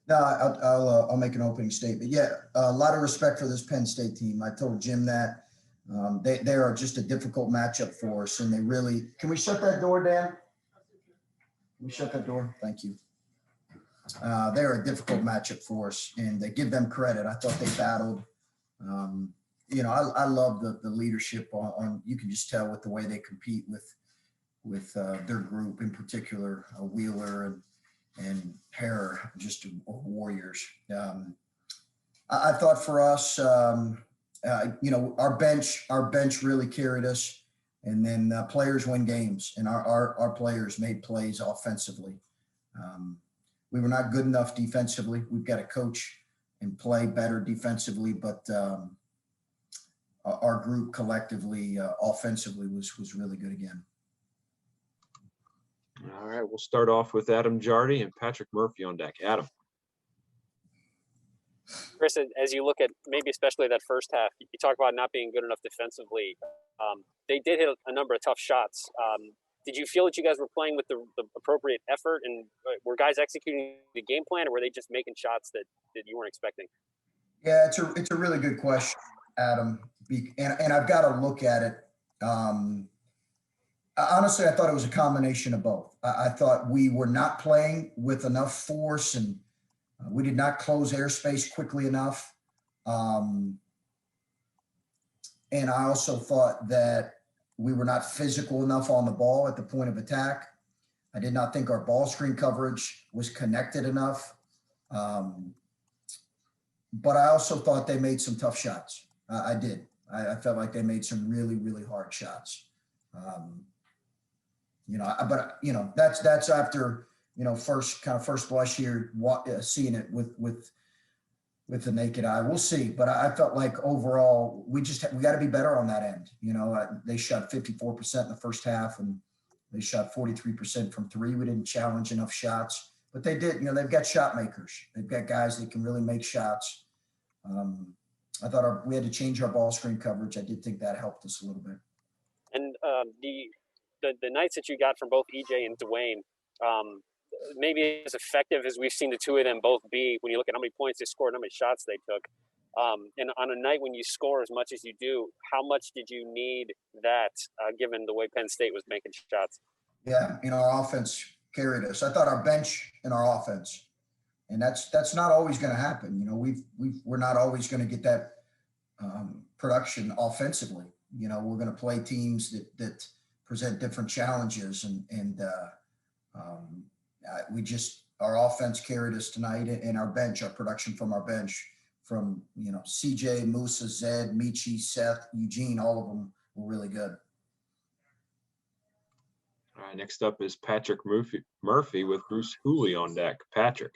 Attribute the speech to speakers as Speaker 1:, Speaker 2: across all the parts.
Speaker 1: No, I'll make an opening statement. Yeah, a lot of respect for this Penn State team. I told Jim that they are just a difficult matchup for us, and they really. Can we shut that door, Dan? Can we shut that door? Thank you. They're a difficult matchup for us, and they give them credit. I thought they battled. I love the leadership on. You can just tell with the way they compete with their group, in particular, Wheeler and Harrer, just warriors. I thought for us, our bench really carried us, and then players win games, and our players made plays offensively. We were not good enough defensively. We've got to coach and play better defensively, but our group collectively, offensively, was really good again.
Speaker 2: All right, we'll start off with Adam Jardy and Patrick Murphy on deck. Adam.
Speaker 3: Chris, as you look at maybe especially that first half, you talk about not being good enough defensively. They did hit a number of tough shots. Did you feel that you guys were playing with the appropriate effort, and were guys executing the game plan, or were they just making shots that you weren't expecting?
Speaker 1: Yeah, it's a really good question, Adam, and I've got to look at it. Honestly, I thought it was a combination of both. I thought we were not playing with enough force, and we did not close airspace quickly enough. And I also thought that we were not physical enough on the ball at the point of attack. I did not think our ball screen coverage was connected enough. But I also thought they made some tough shots. I did. I felt like they made some really, really hard shots. That's after, first blush here, seeing it with the naked eye. We'll see. But I felt like overall, we got to be better on that end. They shot 54% in the first half, and they shot 43% from three. We didn't challenge enough shots, but they did. They've got shot makers. They've got guys that can really make shots. I thought we had to change our ball screen coverage. I did think that helped us a little bit.
Speaker 3: And the nights that you got from both EJ and Dwayne, maybe as effective as we've seen the two of them both be when you look at how many points they scored, how many shots they took. And on a night when you score as much as you do, how much did you need that, given the way Penn State was making shots?
Speaker 1: Yeah, our offense carried us. I thought our bench and our offense, and that's not always going to happen. We're not always going to get that production offensively. We're going to play teams that present different challenges, and our offense carried us tonight, and our production from our bench, from CJ, Musa, Zed, Michi, Seth, Eugene, all of them were really good.
Speaker 2: All right, next up is Patrick Murphy with Bruce Hooley on deck. Patrick.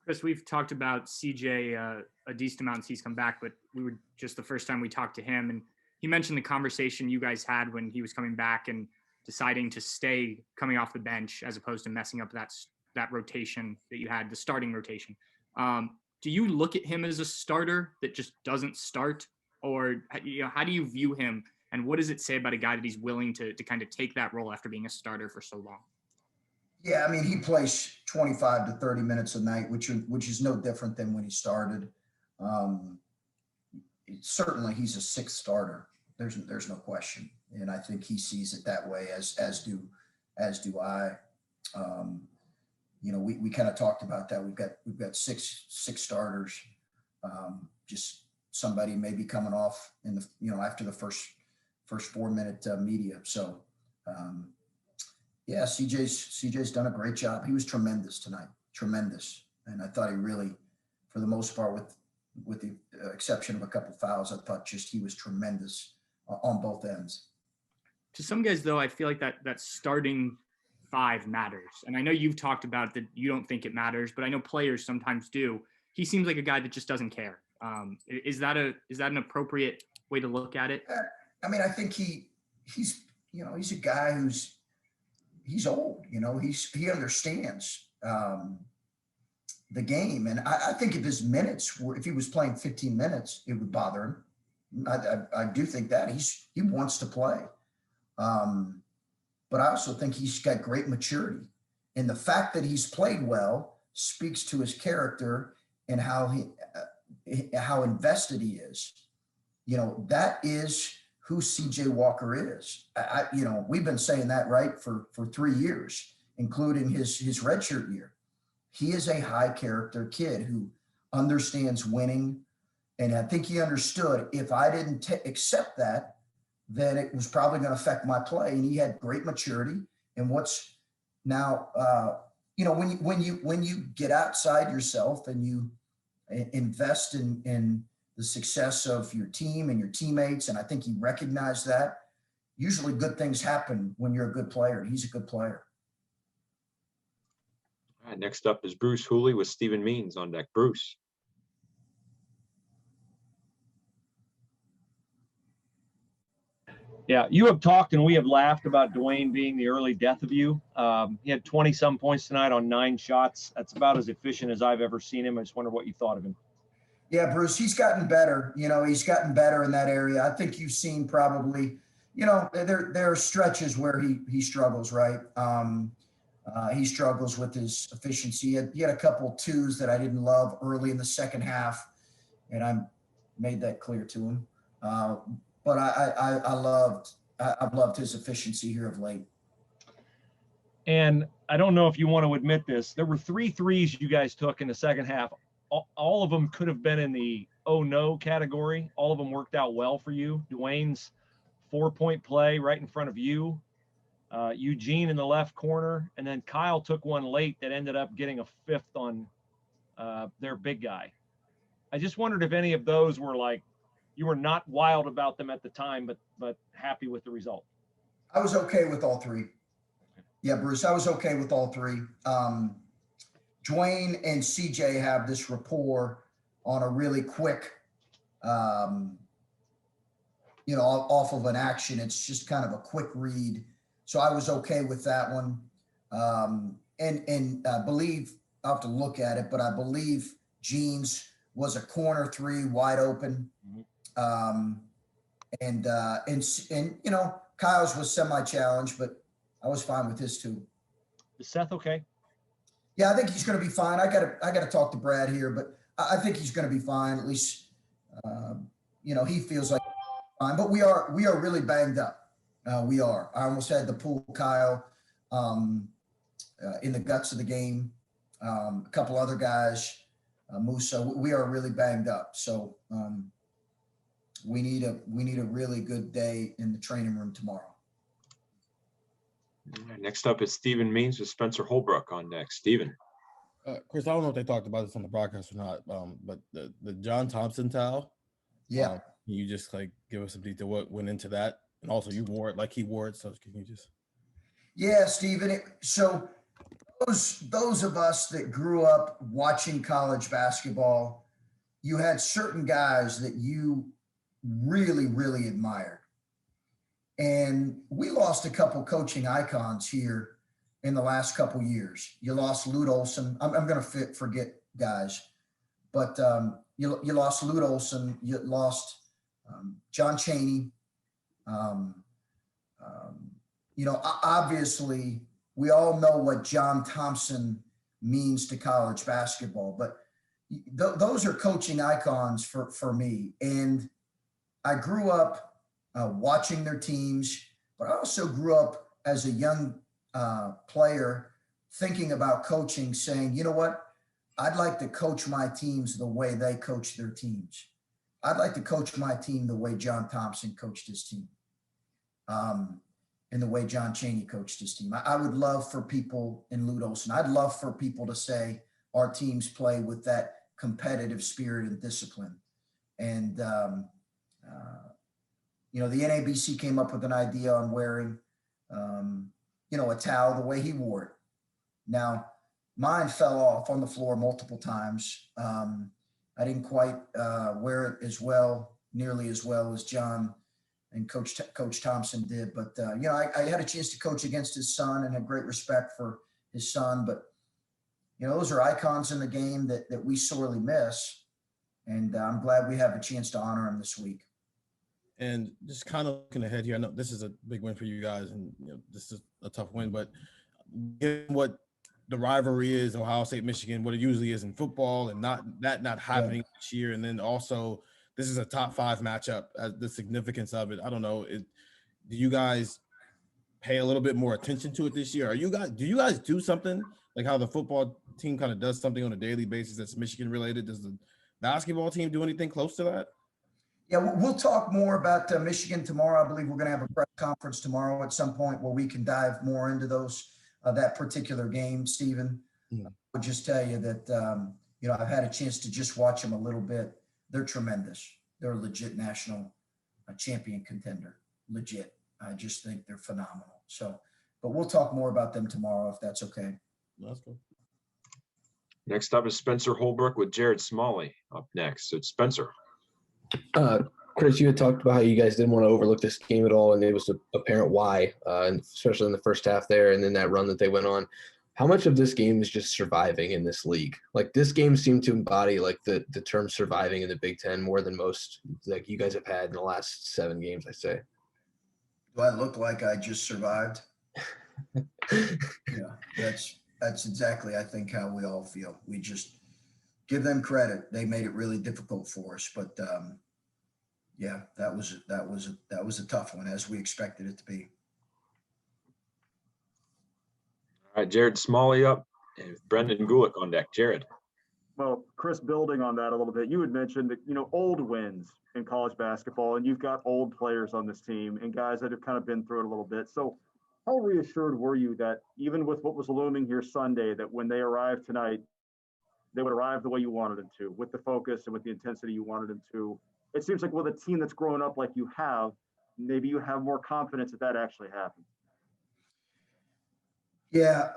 Speaker 4: Chris, we've talked about CJ a decent amount since he's come back, but we were just the first time we talked to him, and he mentioned the conversation you guys had when he was coming back and deciding to stay coming off the bench as opposed to messing up that rotation that you had, the starting rotation. Do you look at him as a starter that just doesn't start, or how do you view him, and what does it say about a guy that he's willing to kind of take that role after being a starter for so long?
Speaker 1: Yeah, he plays 25 to 30 minutes a night, which is no different than when he started. Certainly, he's a sixth starter. There's no question, and I think he sees it that way, as do I. We kind of talked about that. We've got six starters. Just somebody maybe coming off in the after the first 4 minute media. So. Yeah, CJ's done a great job. He was tremendous tonight, tremendous. And I thought he really, for the most part, with the exception of a couple fouls, I thought just he was tremendous on both ends.
Speaker 4: To some guys, though, I feel like that starting five matters. And I know you've talked about that you don't think it matters, but I know players sometimes do. He seems like a guy that just doesn't care. Is that an appropriate way to look at it?
Speaker 1: I think he's a guy he's old, he understands the game. And I think if his minutes if he was playing 15 minutes, it would bother him. I do think that he wants to play. But I also think he's got great maturity, and the fact that he's played well speaks to his character and how invested he is. That is who CJ Walker is. We've been saying that, right, for 3 years, including his redshirt year. He is a high character kid who understands winning. And I think he understood if I didn't accept that, then it was probably going to affect my play. And he had great maturity. And what's now, when you get outside yourself and you invest in the success of your team and your teammates, and I think he recognized that, usually good things happen when you're a good player. And he's a good player.
Speaker 2: All right, next up is Bruce Hooley with Stephen Means on deck. Bruce.
Speaker 5: Yeah, you have talked and we have laughed about Dwayne being the early death of you. He had 20-some points tonight on 9 shots. That's about as efficient as I've ever seen him. I just wonder what you thought of him.
Speaker 1: Yeah, Bruce, he's gotten better. He's gotten better in that area. I think you've seen probably, there are stretches where he struggles, right? He struggles with his efficiency. He had a couple twos that I didn't love early in the second half, and I made that clear to him. But I've loved his efficiency here of late.
Speaker 5: And I don't know if you want to admit this. There were 3 threes you guys took in the second half. All of them could have been in the oh no category. All of them worked out well for you. Dwayne's 4-point play right in front of you. Eugene in the left corner. And then Kyle took one late that ended up getting a 5th on their big guy. I just wondered if any of those were like, you were not wild about them at the time, but happy with the result.
Speaker 1: I was okay with all 3. Yeah, Bruce, I was okay with all 3. Dwayne and CJ have this rapport on a really quick, off of an action. It's just kind of a quick read. So I was okay with that one. And I believe, I'll have to look at it, but I believe Gene's was a corner 3 wide open. And Kyle's was semi-challenged, but I was fine with his too.
Speaker 5: Is Seth okay?
Speaker 1: Yeah, I think he's going to be fine. I got to talk to Brad here, but I think he's going to be fine. At least, he feels like fine. But we are really banged up. We are. I almost had to pull Kyle in the guts of the game. A couple other guys, Musa. We are really banged up. So we need a really good day in the training room tomorrow.
Speaker 2: All right, next up is Stephen Means with Spencer Holbrook on deck. Stephen.
Speaker 6: Chris, I don't know if they talked about this on the broadcast or not, but the John Thompson towel.
Speaker 1: Yeah.
Speaker 6: Can you just give us some detail what went into that? And also you wore it like he wore it. So can you just?
Speaker 1: Yeah, Stephen. So those of us that grew up watching college basketball, you had certain guys that you really, really admired. And we lost a couple coaching icons here in the last couple years. You lost Lute Olson. I'm going to forget guys, but you lost Lute Olson. You lost John Chaney. Obviously, we all know what John Thompson means to college basketball, but those are coaching icons for me. And I grew up watching their teams, but I also grew up as a young player thinking about coaching, saying, you know what, I'd like to coach my teams the way they coach their teams. I'd like to coach my team the way John Thompson coached his team, and the way John Chaney coached his team. I would love for people in Lute Olson, I'd love for people to say our teams play with that competitive spirit and discipline. And, the NABC came up with an idea on wearing, a towel the way he wore it. Now, mine fell off on the floor multiple times. I didn't quite wear it nearly as well as John and Coach Thompson did. But, I had a chance to coach against his son and had great respect for his son. But, those are icons in the game that we sorely miss. And I'm glad we have a chance to honor him this week.
Speaker 6: And just kind of looking ahead here, I know this is a big win for you guys, and this is a tough win. But given what the rivalry is Ohio State, Michigan, what it usually is in football, and not happening this year. And then also this is a top 5 matchup, the significance of it. I don't know. Do you guys pay a little bit more attention to it this year? Do you guys do something like how the football team kind of does something on a daily basis that's Michigan related? Does the basketball team do anything close to that?
Speaker 1: Yeah, we'll talk more about Michigan tomorrow. I believe we're going to have a press conference tomorrow at some point where we can dive more into that particular game, Stephen.
Speaker 6: Yeah.
Speaker 1: I would just tell you that, I've had a chance to just watch them a little bit. They're tremendous. They're a legit national champion contender. Legit. I just think they're phenomenal. So, but we'll talk more about them tomorrow if that's okay.
Speaker 6: That's good.
Speaker 2: Next up is Spencer Holbrook with Jared Smalley up next. So it's Spencer.
Speaker 7: Chris, you had talked about how you guys didn't want to overlook this game at all, and it was apparent why, and especially in the first half there and then that run that they went on. How much of this game is just surviving in this league? Like, this game seemed to embody like the term surviving in the Big Ten more than most like you guys have had in the last 7 games, I'd say.
Speaker 1: Do I look like I just survived? Yeah, that's exactly, I think, how we all feel. We just give them credit. They made it really difficult for us, but yeah, that was a tough one, as we expected it to be.
Speaker 2: All right, Jared Smalley up and Brendan Gulick on deck. Jared.
Speaker 8: Well, Chris, building on that a little bit, you had mentioned that, old wins in college basketball, and you've got old players on this team and guys that have kind of been through it a little bit. So how reassured were you that even with what was looming here Sunday, that when they arrived tonight, they would arrive the way you wanted them to, with the focus and with the intensity you wanted them to? It seems like with a team that's grown up like you have, maybe you have more confidence that actually happened.
Speaker 1: Yeah.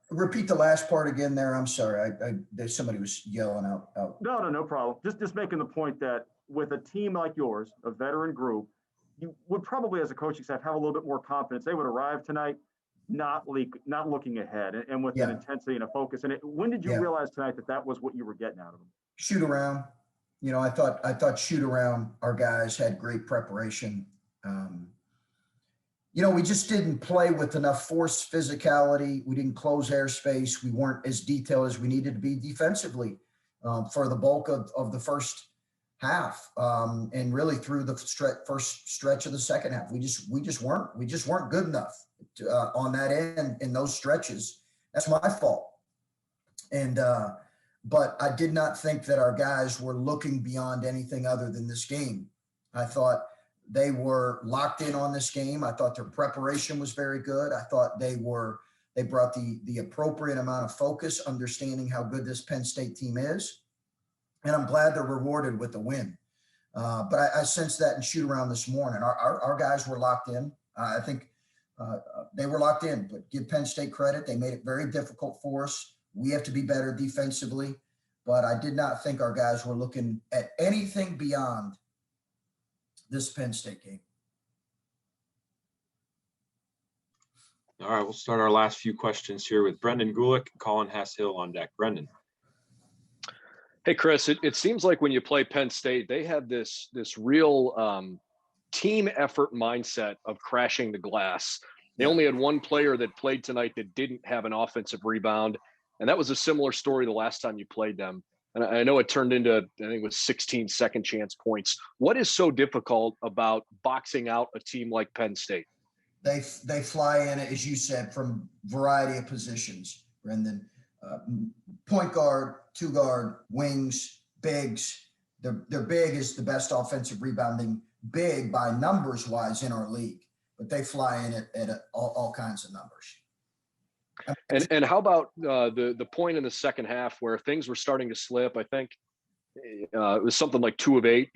Speaker 1: Repeat the last part again there. I'm sorry. There's somebody was yelling out.
Speaker 8: No problem. Just making the point that with a team like yours, a veteran group, you would probably, as a coaching staff, have a little bit more confidence. They would arrive tonight, not looking ahead, and with an intensity and a focus. And when did you realize tonight that was what you were getting out of them?
Speaker 1: Shoot around. I thought shoot around. Our guys had great preparation. We just didn't play with enough force, physicality. We didn't close airspace. We weren't as detailed as we needed to be defensively for the bulk of the first half, and really through the first stretch of the second half. We just weren't good enough on that end in those stretches. That's my fault. And but I did not think that our guys were looking beyond anything other than this game. I thought they were locked in on this game. I thought their preparation was very good. I thought they brought the appropriate amount of focus, understanding how good this Penn State team is. And I'm glad they're rewarded with the win. But I sensed that in shoot around this morning. Our guys were locked in. I think they were locked in, but give Penn State credit. They made it very difficult for us. We have to be better defensively, but I did not think our guys were looking at anything beyond this Penn State game.
Speaker 2: All right, we'll start our last few questions here with Brendan Gulick and Colin Hass-Hill on deck. Brendan.
Speaker 9: Hey, Chris, it seems like when you play Penn State, they have this real team effort mindset of crashing the glass. They only had one player that played tonight that didn't have an offensive rebound, and that was a similar story the last time you played them. And I know it turned into, I think it was 16 second chance points. What is so difficult about boxing out a team like Penn State?
Speaker 1: They fly in, as you said, from variety of positions, Brendan. Point guard, 2 guard, wings, bigs. Their big is the best offensive rebounding big by numbers wise in our league, but they fly in at all kinds of numbers.
Speaker 9: And how about the point in the second half where things were starting to slip? I think it was something like 2 of 8,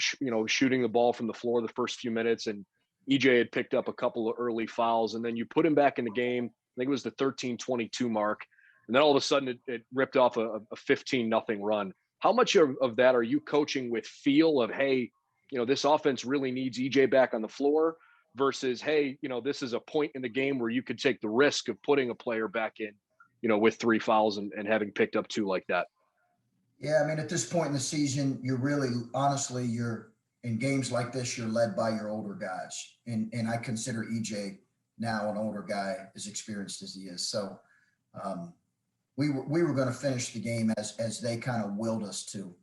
Speaker 9: shooting the ball from the floor the first few minutes, and EJ had picked up a couple of early fouls, and then you put him back in the game. I think it was the 13-22 mark, and then all of a sudden it ripped off a 15-0 run. How much of that are you coaching with feel of, hey, this offense really needs EJ back on the floor, versus, hey, this is a point in the game where you could take the risk of putting a player back in, with 3 fouls and having picked up 2 like that?
Speaker 1: Yeah, I mean, at this point in the season, you're really, honestly, you're in games like this, you're led by your older guys. And I consider EJ now an older guy, as experienced as he is. So, we were going to finish the game as they kind of willed us to.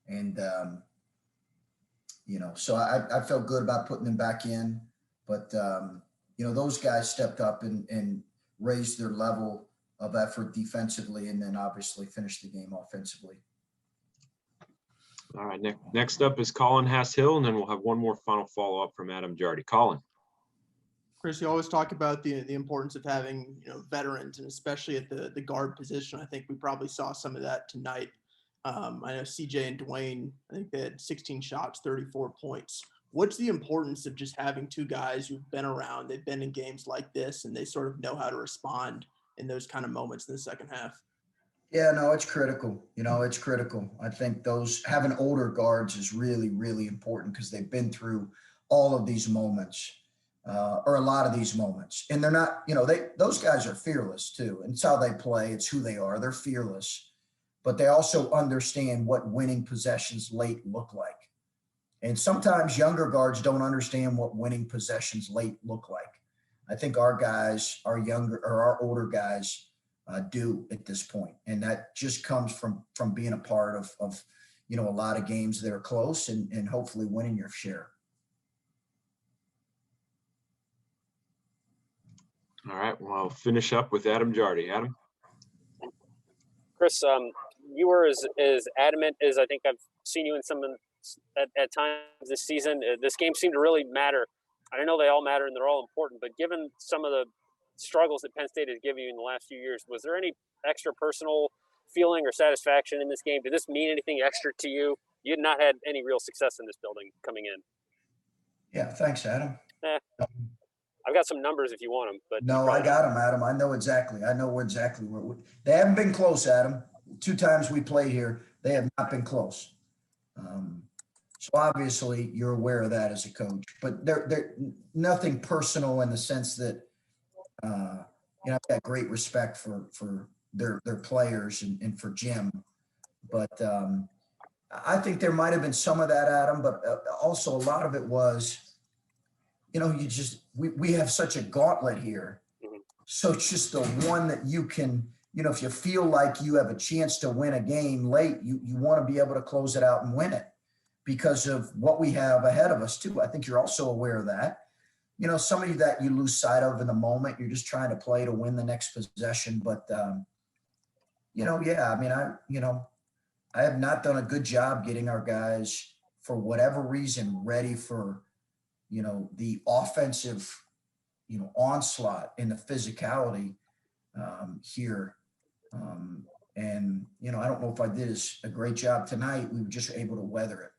Speaker 1: And, so I felt good about putting them back in, but, those guys stepped up and raised their level of effort defensively, and then obviously finished the game offensively.
Speaker 2: All right, next up is Colin Hass-Hill, and then we'll have one more final follow-up from Adam Jardy. Colin.
Speaker 10: Chris, you always talk about the importance of having veterans, and especially at the guard position. I think we probably saw some of that tonight. I know CJ and Dwayne, I think they had 16 shots, 34 points. What's the importance of just having two guys who've been around, they've been in games like this, and they sort of know how to respond in those kind of moments in the second half?
Speaker 1: Yeah, no, it's critical. It's critical. I think having older guards is really, really important because they've been through all of these moments, or a lot of these moments. And they're not, those guys are fearless too. And it's how they play. It's who they are. They're fearless, but they also understand what winning possessions late look like. And sometimes younger guards don't understand what winning possessions late look like. I think our guys, our older guys, do at this point. And that just comes from being a part of a lot of games that are close and hopefully winning your share.
Speaker 2: All right, well, I'll finish up with Adam Jardy. Adam?
Speaker 3: Chris, you were as adamant as I think I've seen you in some at times this season. This game seemed to really matter. I know they all matter and they're all important, but given some of the struggles that Penn State has given you in the last few years, was there any extra personal feeling or satisfaction in this game? Did this mean anything extra to you? You had not had any real success in this building coming in.
Speaker 1: Yeah, thanks, Adam.
Speaker 3: I've got some numbers if you want them, but
Speaker 1: no, I got them, Adam. I know exactly where they haven't been close, Adam. 2 times we played here, they have not been close. So obviously you're aware of that as a coach, but they're nothing personal in the sense that, I've got great respect for their players and for Jim, but I think there might've been some of that, Adam, but also a lot of it was, we have such a gauntlet here. So it's just the one that you can, if you feel like you have a chance to win a game late, you want to be able to close it out and win it because of what we have ahead of us too. I think you're also aware of that. Somebody that you lose sight of in the moment, you're just trying to play to win the next possession. But, I have not done a good job getting our guys, for whatever reason, ready for, the offensive, onslaught and the physicality here. And, I don't know if I did a great job tonight. We were just able to weather it.